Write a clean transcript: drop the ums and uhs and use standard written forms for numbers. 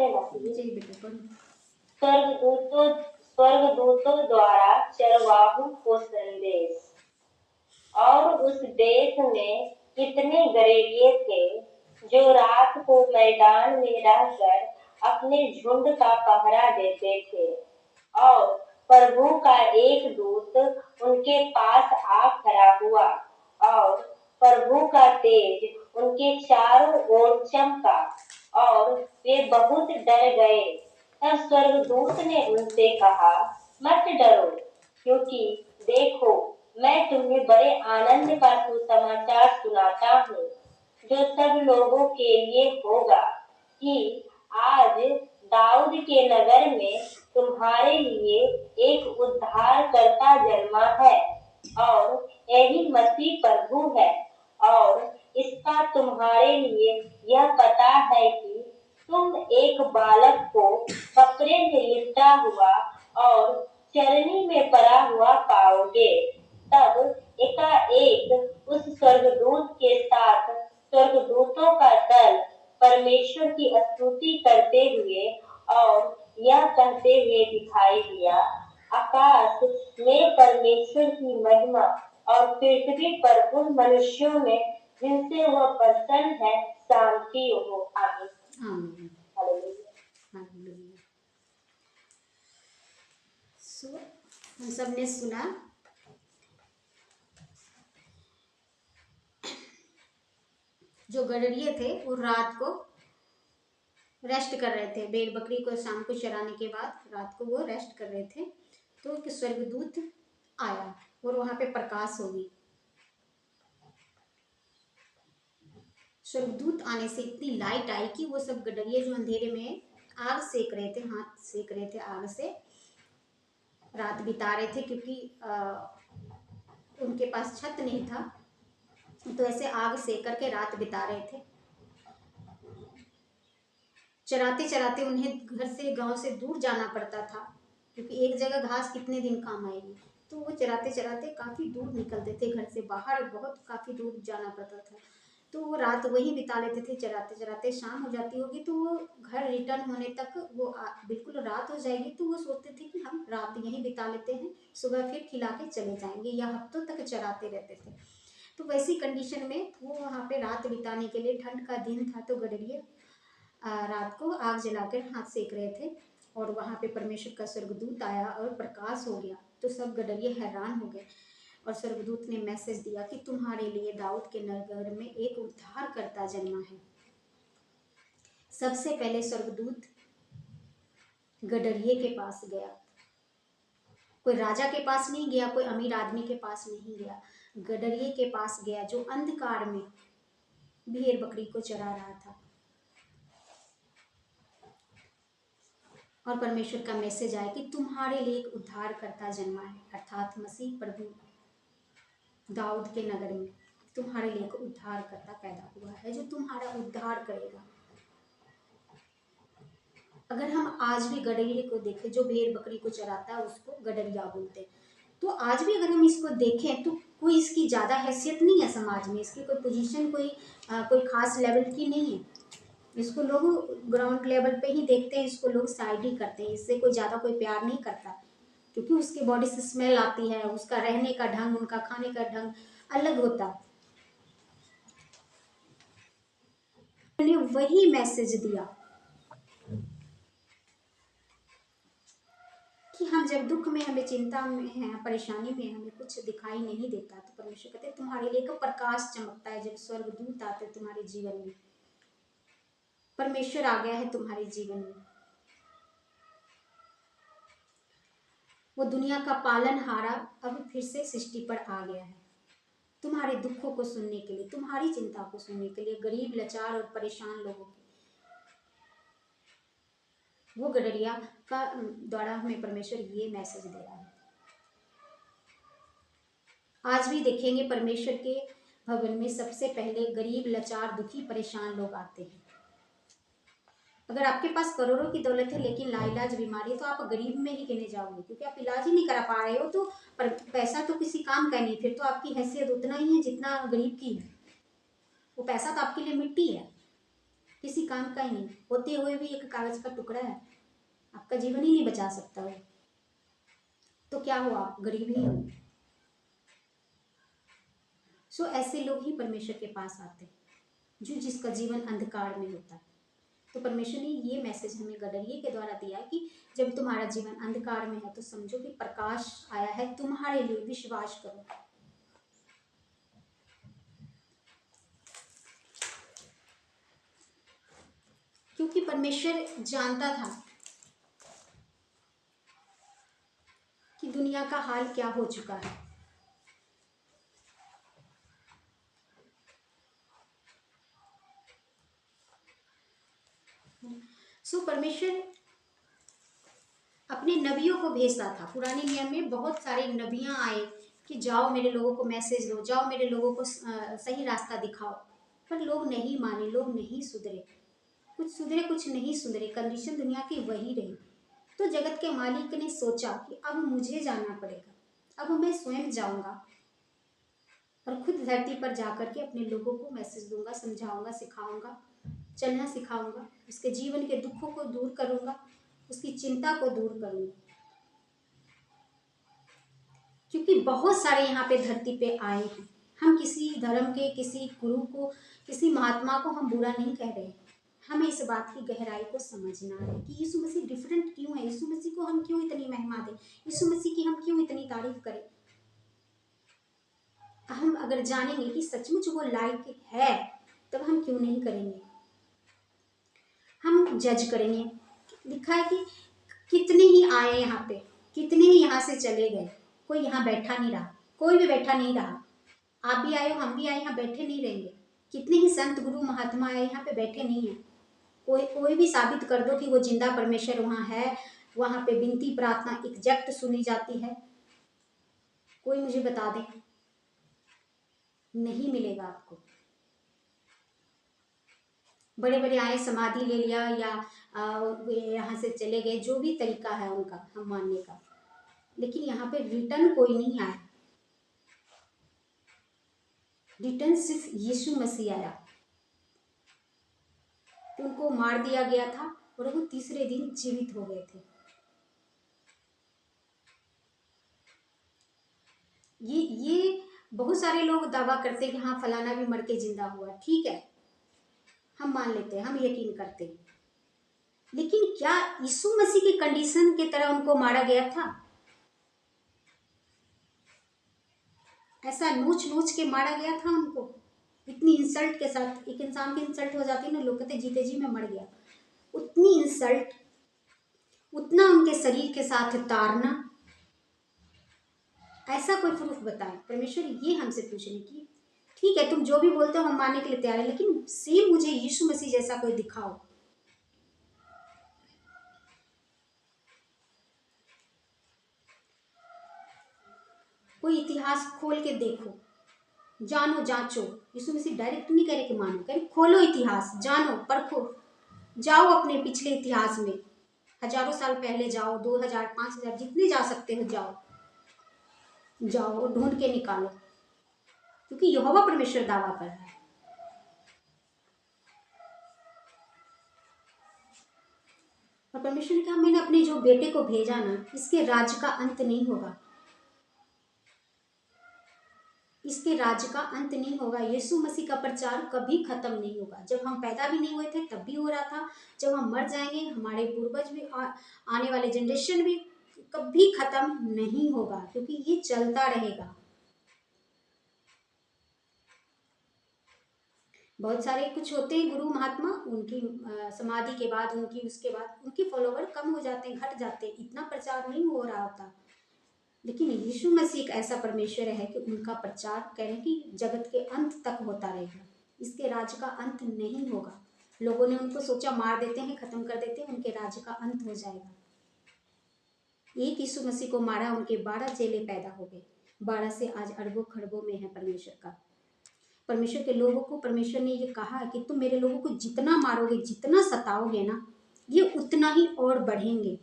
पढ़ते हैं ना जी बेटा। स्वर्गदूतों द्वारा चरवाहों को संदेश। और उस देश में कितने गठरिये थे जो रात को मैदान में रहकर अपने झुंड का पहरा देते थे, और प्रभु का एक दूत उनके पास आ खड़ा हुआ, और प्रभु का तेज उनके चारों ओर चमका, और वे बहुत डर गए। तब स्वर्गदूत ने उनसे कहा, मत डरो, क्योंकि देखो, मैं तुम्हें बड़े आनंद का सुसमाचार सुनाता हूँ, जो सब लोगों के लिए होगा, कि आज दाऊद के नगर में तुम्हारे लिए एक उद्धारकर्ता जन्मा है, और यही मसीह प्रभु है। और इसका तुम्हारे लिए यह पता है कि तुम एक बालक को कपड़े में लिपटा हुआ और चरनी में पड़ा हुआ पाओगे। तब एकाएक उस स्वर्गदूत के साथ स्वर्गदूतों का दल परमेश्वर की स्तुति करते हुए और यह कहते हुए दिखाई दिया, आकाश में परमेश्वर की महिमा, और पृथ्वी पर उन मनुष्यों में जिनसे वह प्रसन्न है शांति हो। आमीन। आमीन। हालेलुया। हालेलुया। हम सबने सुना जो गडरिये थे वो रात को रेस्ट कर रहे थे। भेड़ बकरी को शाम को चराने के बाद रात को वो रेस्ट कर रहे थे, तो एक स्वर्गदूत आया और वहां पे प्रकाश होगी। स्वर्गदूत आने से इतनी लाइट आई कि वो सब गडरिये जो अंधेरे में आग सेक रहे थे, हाथ सेक रहे थे आग से, रात बिता रहे थे, क्योंकि उनके पास छत नहीं था, तो ऐसे आग सेक करके रात बिता रहे थे। चराते चराते उन्हें घर से, गांव से दूर जाना पड़ता था, क्योंकि एक जगह घास कितने दिन काम आएगी। तो वो चराते चराते काफ़ी दूर निकलते थे, घर से बाहर बहुत काफ़ी दूर जाना पड़ता था। तो वो रात वहीं बिता लेते थे चराते चराते। शाम हो जाती होगी तो वो घर रिटर्न होने तक वो बिल्कुल रात हो जाएगी, तो वो सोचते थे कि हम रात यहीं बिता लेते हैं, सुबह फिर खिला के चले जाएंगे, या हफ्तों तक चराते रहते थे। तो वैसी कंडीशन में वो वहाँ पे रात बिताने के लिए, ठंड का दिन था, तो गडरिये रात को आग जलाकर हाथ सेक रहे थे, और वहाँ पे परमेश्वर का स्वर्गदूत आया और प्रकाश हो गया। तो सब गडरिये हैरान हो गए, और स्वर्गदूत ने मैसेज दिया कि तुम्हारे लिए दाऊद के नगर में एक उद्धारकर्ता जन्मा है। सबसे पहले स्वर्गदूत गडरिये के पास गया, कोई राजा के पास नहीं गया, कोई अमीर आदमी के पास नहीं गया, गडरिये के पास गया जो अंधकार में भेड़ बकरी को चरा रहा था। और परमेश्वर का मैसेज आया कि तुम्हारे लिए एक उद्धारकर्ता जन्मा है, अर्थात मसीह प्रभु दाऊद के नगर में तुम्हारे लिए एक उद्धारकर्ता पैदा हुआ है, जो तुम्हारा उद्धार करेगा। अगर हम आज भी गडरिये को देखें, जो भेड़ बकरी को चराता है उसको गडरिया बोलते हैं, तो आज भी अगर हम इसको देखें तो कोई इसकी ज़्यादा हैसियत नहीं है समाज में, इसकी कोई पोजीशन कोई खास लेवल की नहीं है। इसको लोग ग्राउंड लेवल पे ही देखते हैं, इसको लोग साइड ही करते हैं, इससे कोई ज़्यादा कोई प्यार नहीं करता, क्योंकि उसकी बॉडी से स्मेल आती है, उसका रहने का ढंग, उनका खाने का ढंग अलग होता है। उन्होंने वही मैसेज दिया कि हम जब दुख में, हमें चिंता में हैं, परेशानी में, हमें कुछ दिखाई नहीं देता, तो परमेश्वर कहते तुम्हारे लिए एक प्रकाश चमकता है। जब स्वर्गदूत आते तुम्हारे जीवन में, परमेश्वर आ गया है तुम्हारे जीवन में, वो दुनिया का पालनहारा अब फिर से सृष्टि पर आ गया है, तुम्हारे दुखों को सुनने के लिए, तुम्हारी चिंता को सुनने के लिए, गरीब, लाचार और परेशान लोगों की। वो गडरिया का द्वारा हमें परमेश्वर ये मैसेज दे रहा है। आज भी देखेंगे परमेश्वर के भवन में सबसे पहले गरीब, लाचार, दुखी, परेशान लोग आते हैं। अगर आपके पास करोड़ों की दौलत है लेकिन लाइलाज बीमारी है, तो आप गरीब में ही गिने जाओगे, क्योंकि आप इलाज ही नहीं करा पा रहे हो। तो पर पैसा तो किसी काम का नहीं, फिर तो आपकी हैसियत उतना ही है जितना गरीब की है। वो पैसा तो आपके लिए मिट्टी है। किसी काम का ही नहीं, होते हुए भी एक कागज का टुकड़ा है, आपका जीवन ही नहीं बचा सकता वो, तो क्या हुआ, आप गरीब ही हो। सो ऐसे लोग ही परमेश्वर के पास आते हैं, जो जिसका जीवन अंधकार में होता है। तो परमेश्वर ने ये मैसेज हमें गडरिये के द्वारा दिया कि जब तुम्हारा जीवन अंधकार में है तो समझो कि प्रकाश आया है तुम्हारे लिए, विश्वास करो। क्योंकि परमेश्वर जानता था कि दुनिया का हाल क्या हो चुका है। सो परमेश्वर अपने नबियों को भेजता था। पुराने नियम में बहुत सारे नबियां आए कि जाओ मेरे लोगों को मैसेज दो, जाओ मेरे लोगों को सही रास्ता दिखाओ, पर लोग नहीं माने, लोग नहीं सुधरे, कुछ सुधरे कुछ नहीं सुधरे, कंडीशन दुनिया की वही रही। तो जगत के मालिक ने सोचा कि अब मुझे जाना पड़ेगा, अब मैं स्वयं जाऊंगा और खुद धरती पर जाकर के अपने लोगों को मैसेज दूंगा, समझाऊंगा, सिखाऊंगा, चलना सिखाऊंगा, उसके जीवन के दुखों को दूर करूंगा, उसकी चिंता को दूर करूंगा। क्योंकि बहुत सारे यहाँ पे धरती पे आए हैं, हम किसी धर्म के, किसी गुरु को, किसी महात्मा को हम बुरा नहीं कह रहे, हमें इस बात की गहराई को समझना है कि यीशु मसीह डिफरेंट क्यों है, यीशु मसीह को हम क्यों इतनी महिमा दें, यीशु मसीह की हम क्यों इतनी तारीफ करें। हम अगर जानेंगे कि सचमुच वो लायक है, तब हम क्यों नहीं करेंगे, हम जज करेंगे। लिखा है कि कितने ही आए यहाँ पे, कितने ही यहाँ से चले गए, कोई यहाँ बैठा नहीं रहा, कोई भी बैठा नहीं रहा। आप भी आए हो, हम भी आए, यहाँ बैठे नहीं रहेंगे। कितने ही संत गुरु महात्मा आए, यहाँ पे बैठे नहीं है। कोई भी साबित कर दो कि वो जिंदा परमेश्वर वहाँ है, वहाँ पे विनती प्रार्थना एग्जैक्ट सुनी जाती है, कोई मुझे बता दे। नहीं मिलेगा आपको। बड़े बड़े आए, समाधि ले लिया या यहाँ से चले गए, जो भी तरीका है उनका हम मानने का, लेकिन यहाँ पे रिटर्न कोई नहीं आया। रिटर्न सिर्फ यीशु मसीह आया। उनको मार दिया गया था और वो तीसरे दिन जीवित हो गए थे। ये बहुत सारे लोग दावा करते हैं कि हाँ फलाना भी मर के जिंदा हुआ, ठीक है, हम मान लेते हैं, हम यकीन करते हैं, लेकिन क्या यीशु मसीह की कंडीशन की तरह उनको मारा गया था? ऐसा नोच नोच के मारा गया था उनको, इतनी इंसल्ट के साथ। एक इंसान की इंसल्ट हो जाती है ना, लोग कहते जीते जी में मर गया, उतनी इंसल्ट, उतना उनके शरीर के साथ तारना, ऐसा कोई प्रूफ बताएं। परमेश्वर ये हमसे पूछने की, ठीक है तुम जो भी बोलते हो हम मानने के लिए तैयार है, लेकिन सेम मुझे यीशु मसीह जैसा कोई दिखाओ। कोई इतिहास खोल के देखो, जानो, जांचो। यीशु मसीह डायरेक्ट नहीं कह रहे कि मानो, कह रहे खोलो इतिहास, जानो, परखो, जाओ अपने पिछले इतिहास में, हजारों साल पहले जाओ, 2000 5000 जितने जा सकते हो जाओ, जाओ और ढूंढ के निकालो, क्योंकि यहोवा परमेश्वर दावा कर रहा है। और परमेश्वर ने कहा मैंने अपने जो बेटे को भेजा ना, इसके राज्य का अंत नहीं होगा, इसके राज्य का अंत नहीं होगा। यीशु मसीह का प्रचार कभी खत्म नहीं होगा। जब हम पैदा भी नहीं हुए थे तब भी हो रहा था, जब हम मर जाएंगे हमारे पूर्वज भी, आने वाले जनरेशन भी, कभी खत्म नहीं होगा, क्योंकि ये चलता रहेगा। बहुत सारे कुछ होते हैं गुरु महात्मा, उनकी समाधि के बाद, उनकी उसके बाद उनके फॉलोवर कम हो जाते हैं, घट जाते हैं, इतना प्रचार नहीं हो रहा होता। लेकिन यीशु मसीह एक ऐसा परमेश्वर है कि उनका प्रचार कह रहे हैं कि जगत के अंत तक होता रहेगा, इसके राज्य का अंत नहीं होगा। लोगों ने उनको सोचा मार देते हैं, खत्म कर देते हैं, उनके राज्य का अंत हो जाएगा। एक यीशु मसीह को मारा, उनके 12 चेले पैदा हो गए, 12 से आज अरबों खरबों में है परमेश्वर का। परमेश्वर के लोगों को परमेश्वर ने ये कहा कि तुम मेरे लोगों को जितना मारोगे, जितना सताओगे ना, ये उतना ही और बढ़ेंगे।